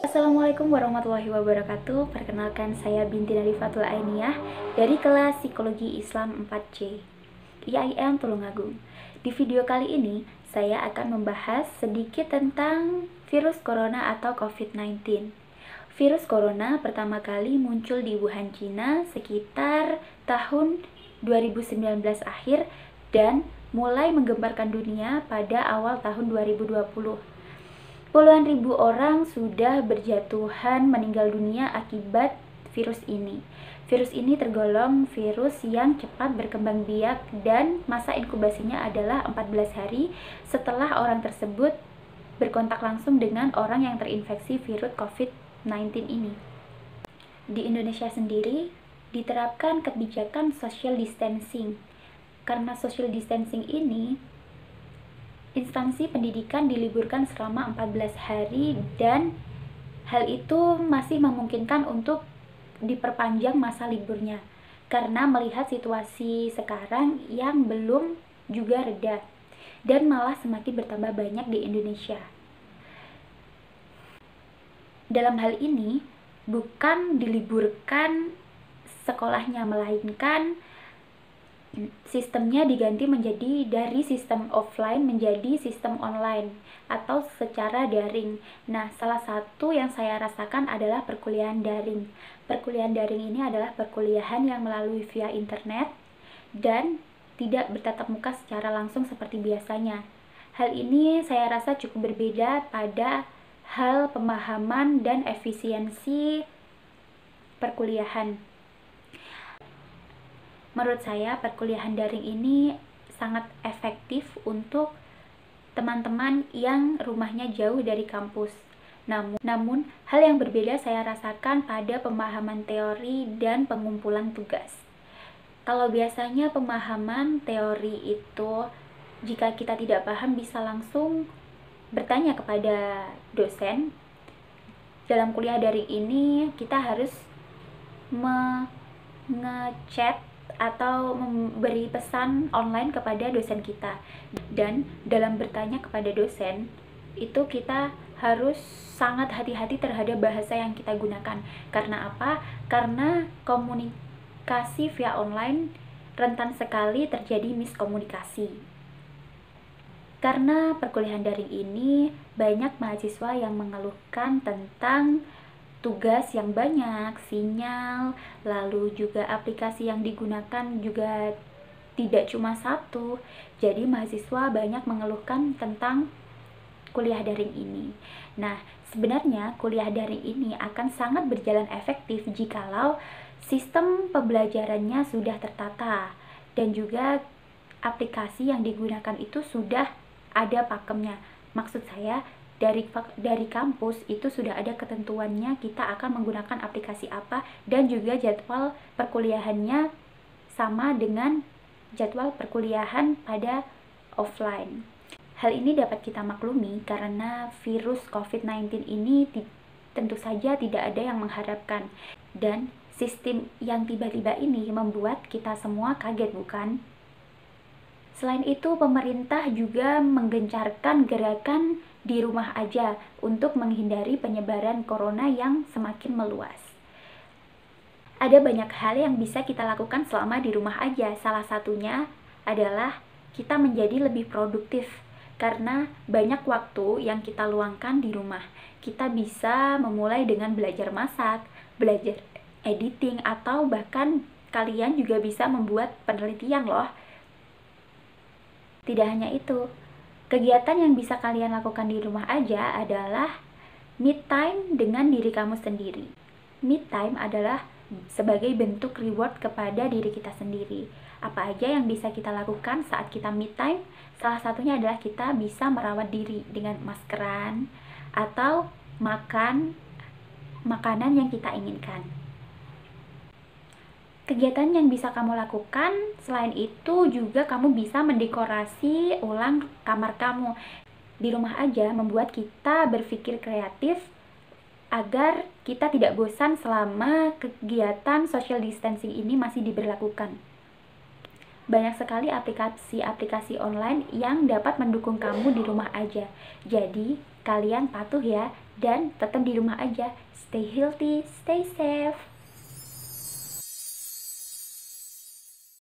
Assalamualaikum warahmatullahi wabarakatuh. Perkenalkan, saya Binti Narifatul Ainiyah dari kelas Psikologi Islam 4C IAIN Tulungagung. Di video kali ini, saya akan membahas sedikit tentang virus corona atau COVID-19. Virus corona pertama kali muncul di Wuhan, Cina sekitar tahun 2019 akhir dan mulai menggemparkan dunia pada awal tahun 2020. Puluhan ribu orang sudah berjatuhan meninggal dunia akibat virus ini. Virus ini tergolong virus yang cepat berkembang biak dan masa inkubasinya adalah 14 hari setelah orang tersebut berkontak langsung dengan orang yang terinfeksi virus COVID-19 ini. Di Indonesia sendiri diterapkan kebijakan social distancing. Karena social distancing ini, instansi pendidikan diliburkan selama 14 hari dan hal itu masih memungkinkan untuk diperpanjang masa liburnya karena melihat situasi sekarang yang belum juga reda dan malah semakin bertambah banyak di Indonesia. Dalam hal ini bukan diliburkan sekolahnya, melainkan sistemnya diganti menjadi dari sistem offline menjadi sistem online atau secara daring. Nah, salah satu yang saya rasakan adalah perkuliahan daring. Perkuliahan daring ini adalah perkuliahan yang melalui via internet dan tidak bertatap muka secara langsung seperti biasanya. Hal ini saya rasa cukup berbeda pada hal pemahaman dan efisiensi perkuliahan. Menurut saya, perkuliahan daring ini sangat efektif untuk teman-teman yang rumahnya jauh dari kampus. Namun, hal yang berbeda saya rasakan pada pemahaman teori dan pengumpulan tugas. Kalau biasanya pemahaman teori itu, jika kita tidak paham bisa langsung bertanya kepada dosen. Dalam kuliah daring ini, kita harus ngechat atau memberi pesan online kepada dosen kita, dan dalam bertanya kepada dosen itu kita harus sangat hati-hati terhadap bahasa yang kita gunakan. Karena apa? Karena komunikasi via online rentan sekali terjadi miskomunikasi. Karena perkuliahan daring ini banyak mahasiswa yang mengeluhkan tentang tugas yang banyak, sinyal, lalu juga aplikasi yang digunakan juga tidak cuma satu. Jadi mahasiswa banyak mengeluhkan tentang kuliah daring ini. Nah, sebenarnya kuliah daring ini akan sangat berjalan efektif jikalau sistem pembelajarannya sudah tertata dan juga aplikasi yang digunakan itu sudah ada pakemnya. Maksud saya, dari kampus itu sudah ada ketentuannya kita akan menggunakan aplikasi apa dan juga jadwal perkuliahannya sama dengan jadwal perkuliahan pada offline. Hal ini dapat kita maklumi karena virus COVID-19 ini tentu saja tidak ada yang mengharapkan, dan sistem yang tiba-tiba ini membuat kita semua kaget, bukan? Selain itu, pemerintah juga menggencarkan gerakan di rumah aja untuk menghindari penyebaran corona yang semakin meluas. Ada banyak hal yang bisa kita lakukan selama di rumah aja. Salah satunya adalah kita menjadi lebih produktif karena banyak waktu yang kita luangkan di rumah. Kita bisa memulai dengan belajar masak, belajar editing, atau bahkan kalian juga bisa membuat penelitian loh. Tidak hanya itu, kegiatan yang bisa kalian lakukan di rumah aja adalah me time dengan diri kamu sendiri. Me time adalah sebagai bentuk reward kepada diri kita sendiri. Apa aja yang bisa kita lakukan saat kita me time? Salah satunya adalah kita bisa merawat diri dengan maskeran atau makan makanan yang kita inginkan. Kegiatan yang bisa kamu lakukan selain itu juga kamu bisa mendekorasi ulang kamar kamu. Di rumah aja membuat kita berpikir kreatif agar kita tidak bosan selama kegiatan social distancing ini masih diberlakukan. Banyak sekali aplikasi-aplikasi online yang dapat mendukung kamu di rumah aja. Jadi, kalian patuh ya dan tetap di rumah aja. Stay healthy, stay safe.